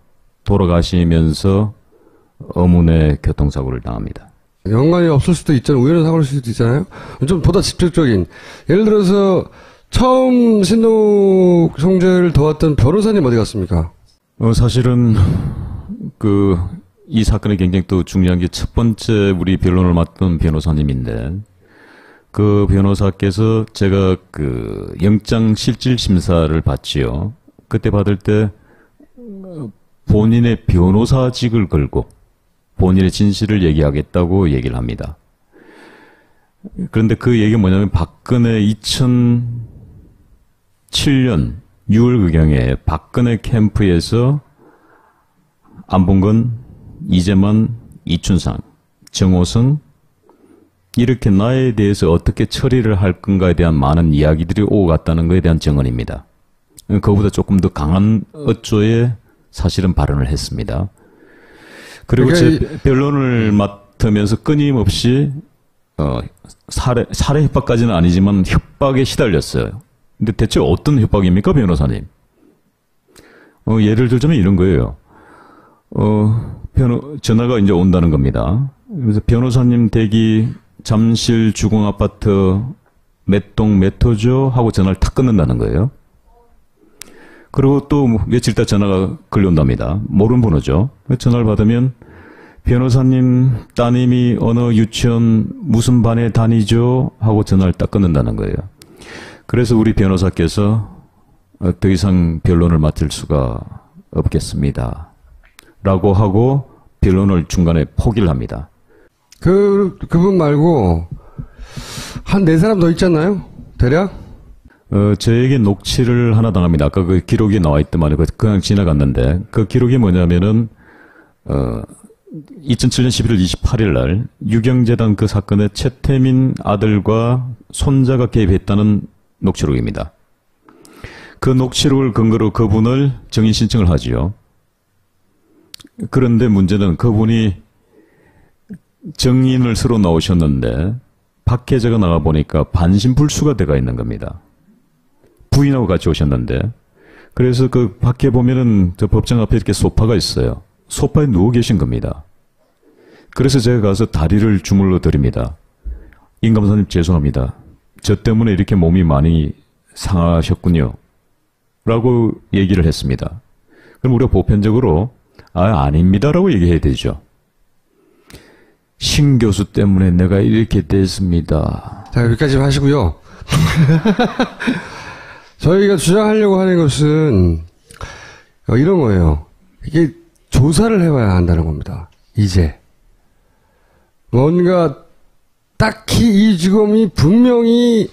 돌아가시면서 어문의 교통사고를 당합니다. 연관이 없을 수도 있잖아요. 우연한 사고일 수도 있잖아요. 좀 보다 직접적인. 예를 들어서 처음 신동욱 형제를 도왔던 변호사님 어디 갔습니까? 사실은 이 사건이 굉장히 또 중요한 게 첫 번째 우리 변론을 맡던 변호사님인데 그 변호사께서 제가 영장 실질 심사를 받지요. 그때 받을 때 본인의 변호사직을 걸고 본인의 진실을 얘기하겠다고 얘기를 합니다. 그런데 그 얘기가 뭐냐면 박근혜 2007년 6월경에 박근혜 캠프에서 안봉근, 이재만, 이춘상, 정호성 이렇게 나에 대해서 어떻게 처리를 할 건가에 대한 많은 이야기들이 오고 갔다는 것에 대한 증언입니다. 그거보다 조금 더 강한 어조의 사실은 발언을 했습니다. 그리고 제 변론을 맡으면서 끊임없이 살해 협박까지는 아니지만 협박에 시달렸어요. 근데 대체 어떤 협박입니까, 변호사님? 예를 들자면 이런 거예요. 전화가 이제 온다는 겁니다. 그래서 변호사님 댁이 잠실 주공아파트 몇 동 몇 호죠? 하고 전화를 탁 끊는다는 거예요. 그리고 또 며칠 있다 전화가 걸려온답니다. 모르는 번호죠. 전화를 받으면 변호사님 따님이 어느 유치원 무슨 반에 다니죠? 하고 전화를 딱 끊는다는 거예요. 그래서 우리 변호사께서 더 이상 변론을 맡을 수가 없겠습니다. 라고 하고 변론을 중간에 포기를 합니다. 그분 말고 한 4사람 더 있잖아요? 대략? 저에게 녹취를 하나 당합니다. 아까 그 기록이 나와 있더만 그냥 지나갔는데 그 기록이 뭐냐면은 2007년 11월 28일 날 유경재단 그 사건에 최태민 아들과 손자가 개입했다는 녹취록입니다. 그 녹취록을 근거로 그분을 정인 신청을 하지요. 그런데 문제는 그분이 정인을 서로 나오셨는데 밖에 제가 나가보니까 반신불수가 돼가 있는 겁니다. 부인하고 같이 오셨는데 그래서 그 밖에 보면은 저 법정 앞에 이렇게 소파가 있어요. 소파에 누워 계신 겁니다. 그래서 제가 가서 다리를 주물러 드립니다. 임 검사님 죄송합니다. 저 때문에 이렇게 몸이 많이 상하셨군요. 라고 얘기를 했습니다. 그럼 우리가 보편적으로 아닙니다라고 얘기해야 되죠. 신 교수 때문에 내가 이렇게 됐습니다. 자, 여기까지 하시고요. 저희가 주장하려고 하는 것은 이런 거예요. 이게 조사를 해봐야 한다는 겁니다. 이제. 뭔가 딱히 이 죽음이 분명히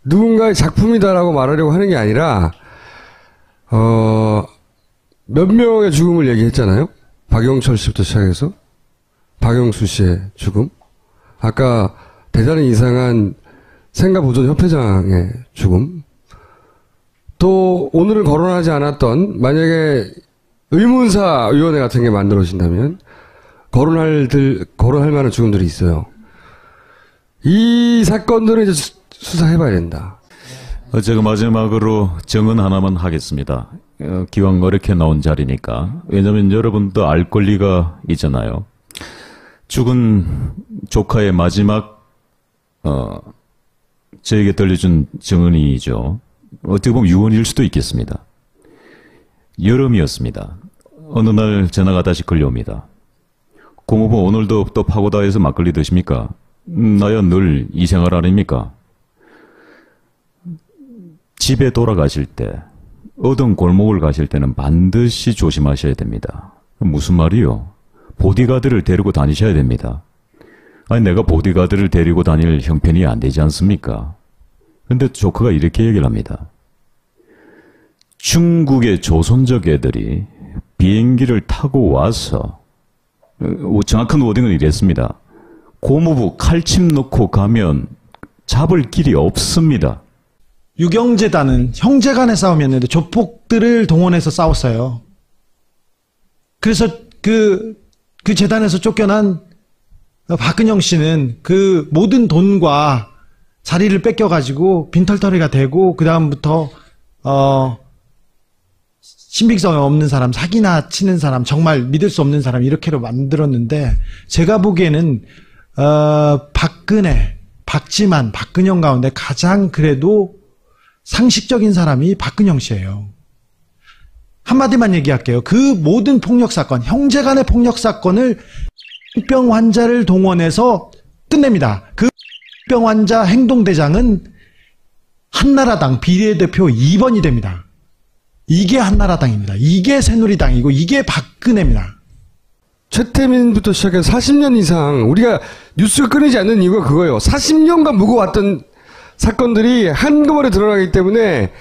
누군가의 작품이다라고 말하려고 하는 게 아니라 몇 명의 죽음을 얘기했잖아요. 박영철 씨부터 시작해서 박영수 씨의 죽음, 아까 대단히 이상한 생가보존협회장의 죽음, 또 오늘은 거론하지 않았던 만약에 의문사위원회 같은 게 만들어진다면 거론할 만한 죽음들이 있어요. 이 사건들은 이제 수사해봐야 된다. 제가 마지막으로 정언 하나만 하겠습니다. 기왕 어렵게 나온 자리니까. 왜냐하면 여러분도 알 권리가 있잖아요. 죽은 조카의 마지막 저에게 들려준 정언이죠. 어떻게 보면 유언일 수도 있겠습니다. 여름이었습니다. 어느 날 전화가 다시 걸려옵니다. 고모부 오늘도 또 파고다에서 막걸리 드십니까? 나야 늘 이 생활 아닙니까? 집에 돌아가실 때, 어떤 골목을 가실 때는 반드시 조심하셔야 됩니다. 무슨 말이요? 보디가드를 데리고 다니셔야 됩니다. 아니, 내가 보디가드를 데리고 다닐 형편이 안 되지 않습니까? 근데 조커가 이렇게 얘기를 합니다. 중국의 조선족 애들이 비행기를 타고 와서, 정확한 워딩은 이랬습니다. 고무부 칼침 넣고 가면 잡을 길이 없습니다. 유경재단은 형제 간의 싸움이었는데 조폭들을 동원해서 싸웠어요. 그래서 그 재단에서 쫓겨난 박근영 씨는 그 모든 돈과 자리를 뺏겨가지고 빈털터리가 되고 그 다음부터 신빙성이 없는 사람, 사기나 치는 사람, 정말 믿을 수 없는 사람 이렇게로 만들었는데 제가 보기에는 박근혜, 박지만, 박근영 가운데 가장 그래도 상식적인 사람이 박근영 씨예요. 한마디만 얘기할게요. 그 모든 폭력 사건, 형제 간의 폭력 사건을 병 환자를 동원해서 끝냅니다. 그 병 환자 행동대장은 한나라당 비례대표 2번이 됩니다. 이게 한나라당입니다. 이게 새누리당이고 이게 박근혜입니다. 최태민부터 시작해서 40년 이상 우리가 뉴스를 끊이지 않는 이유가 그거예요. 40년간 묵어왔던 사건들이 한꺼번에 드러나기 때문에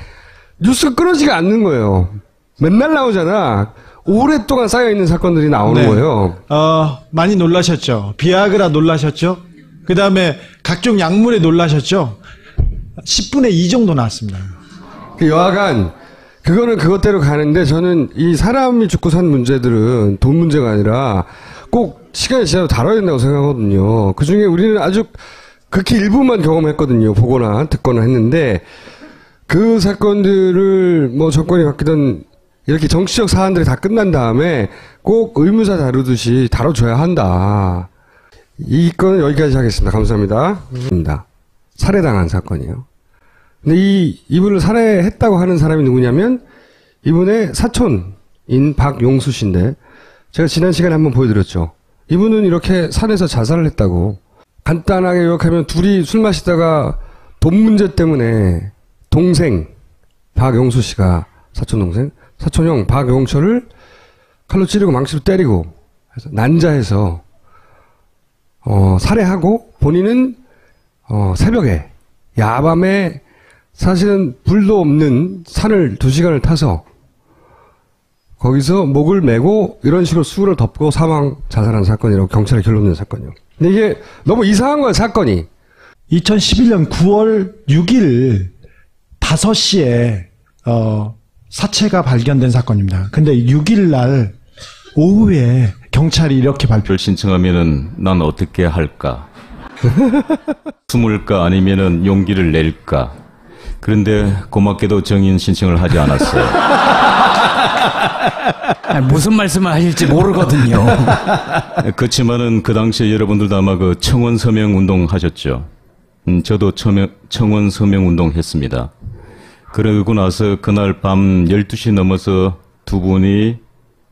뉴스가 끊어지가 않는 거예요. 맨날 나오잖아. 오랫동안 쌓여있는 사건들이 나오는 거예요. 많이 놀라셨죠? 비아그라 놀라셨죠? 그 다음에 각종 약물에 놀라셨죠? 10분의 2 정도 나왔습니다. 여하간 그거는 그것대로 가는데 저는 이 사람이 죽고 산 문제들은 돈 문제가 아니라 꼭 시간이 지나도 다뤄야 된다고 생각하거든요. 그중에 우리는 아주 극히 일부만 경험했거든요. 보거나 듣거나 했는데 그 사건들을 뭐 정권이 바뀌던 이렇게 정치적 사안들이 다 끝난 다음에 꼭 의무사 다루듯이 다뤄줘야 한다. 이 건은 여기까지 하겠습니다. 감사합니다. 살해당한 사건이에요. 근데 이분을 살해했다고 하는 사람이 누구냐면 이분의 사촌인 박용수 씨인데 제가 지난 시간에 한번 보여드렸죠. 이분은 이렇게 산에서 자살을 했다고. 간단하게 요약하면 둘이 술 마시다가 돈 문제 때문에 동생 박용수 씨가 사촌동생 사촌형 박용철을 칼로 찌르고 망치로 때리고 해서 난자해서 살해하고 본인은 새벽에 야밤에 사실은 불도 없는 산을 2시간을 타서 거기서 목을 메고 이런 식으로 수를 덮고 사망 자살한 사건이라고 경찰에 결론 낸 사건이요. 근데 이게 너무 이상한 거야 사건이. 2011년 9월 6일 5시에 사체가 발견된 사건입니다. 근데 6일 날 오후에 경찰이 이렇게 를 신청하면은 난 어떻게 할까? 숨을까 아니면은 용기를 낼까? 그런데 고맙게도 정인 신청을 하지 않았어요. 무슨 말씀을 하실지 모르거든요. 그렇지만은 그 당시에 여러분들도 아마 그 청원 서명 운동 하셨죠. 저도 청원 서명 운동 했습니다. 그러고 나서 그날 밤 12시 넘어서 두 분이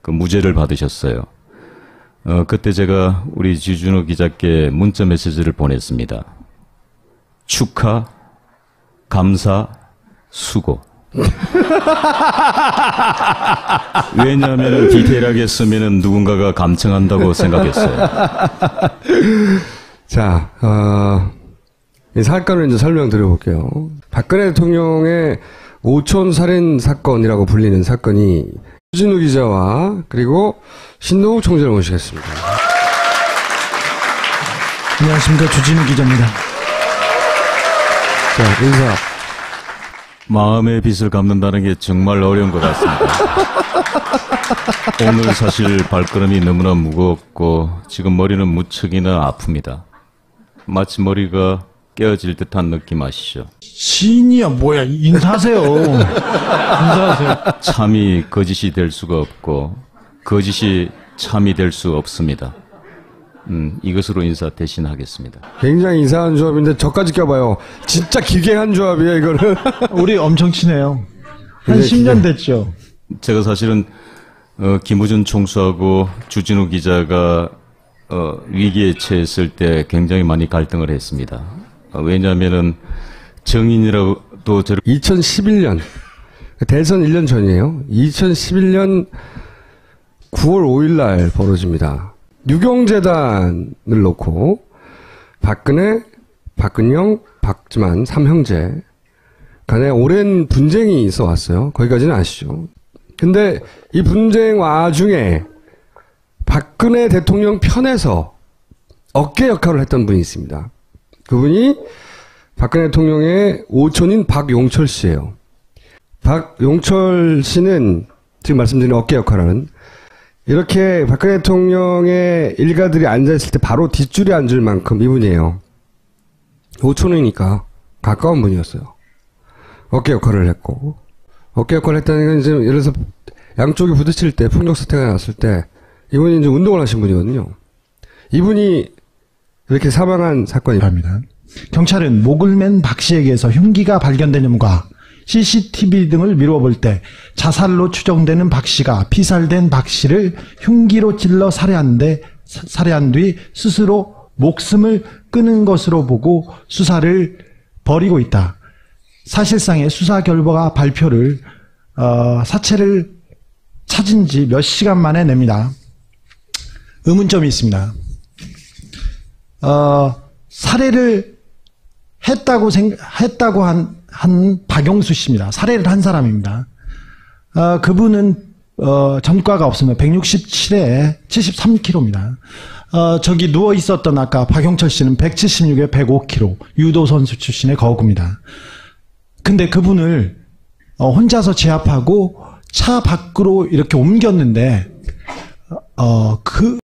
그 무죄를 받으셨어요. 그때 제가 우리 주진우 기자께 문자 메시지를 보냈습니다. 축하, 감사, 수고. 왜냐하면 디테일하게 쓰면은 누군가가 감청한다고 생각했어요. 자, 이 사건을 이제 설명드려볼게요. 박근혜 대통령의 오촌 살인 사건이라고 불리는 사건이 주진우 기자와 그리고 신동욱 총재를 모시겠습니다. 안녕하십니까, 주진우 기자입니다. 자, 인사. 마음의 빚을 갚는다는 게 정말 어려운 것 같습니다. 오늘 사실 발걸음이 너무나 무겁고 지금 머리는 무척이나 아픕니다. 마치 머리가 깨어질 듯한 느낌 아시죠? 시인이야 뭐야, 인사하세요. 인사하세요. 참이 거짓이 될 수가 없고 거짓이 참이 될 수 없습니다. 이것으로 인사 대신하겠습니다. 굉장히 이상한 조합인데 저까지 껴봐요. 진짜 길게 한 조합이에요, 이거는. 우리 엄청 친해요. 한 네, 10년 됐죠. 제가 사실은 김우준 총수하고 주진우 기자가 위기에 처했을 때 굉장히 많이 갈등을 했습니다. 왜냐하면은 정인이라도 2011년 대선 1년 전이에요. 2011년 9월 5일 날 벌어집니다. 유경재단을 놓고 박근혜, 박근영, 박지만 3형제 간에 오랜 분쟁이 있어 왔어요. 거기까지는 아시죠. 근데 이 분쟁 와중에 박근혜 대통령 편에서 어깨 역할을 했던 분이 있습니다. 그분이 박근혜 대통령의 오촌인 박용철 씨예요. 박용철 씨는 지금 말씀드린 어깨 역할을 하는, 이렇게 박근혜 대통령의 일가들이 앉아있을 때 바로 뒷줄에 앉을 만큼 이분이에요. 오촌이니까 가까운 분이었어요. 어깨 역할을 했고, 어깨 역할을 했다는 건 이제 예를 들어서 양쪽이 부딪힐 때, 폭력 사태가 났을 때 이분이 이제 운동을 하신 분이거든요. 이분이 이렇게 사망한 사건입니다. 경찰은 목을 맨 박 씨에게서 흉기가 발견된 점과 CCTV 등을 미뤄볼 때 자살로 추정되는 박 씨가 피살된 박 씨를 흉기로 찔러 살해한 뒤 스스로 목숨을 끊은 것으로 보고 수사를 벌이고 있다. 사실상의 수사 결과 발표를 사체를 찾은 지 몇 시간 만에 냅니다. 의문점이 있습니다. 살해를 했다고 한 박용수 씨입니다. 살해를 한 사람입니다. 그분은 전과가 없으면 167에 73kg입니다. 저기 누워 있었던 아까 박용철 씨는 176에 105kg, 유도 선수 출신의 거구입니다. 근데 그분을 혼자서 제압하고 차 밖으로 이렇게 옮겼는데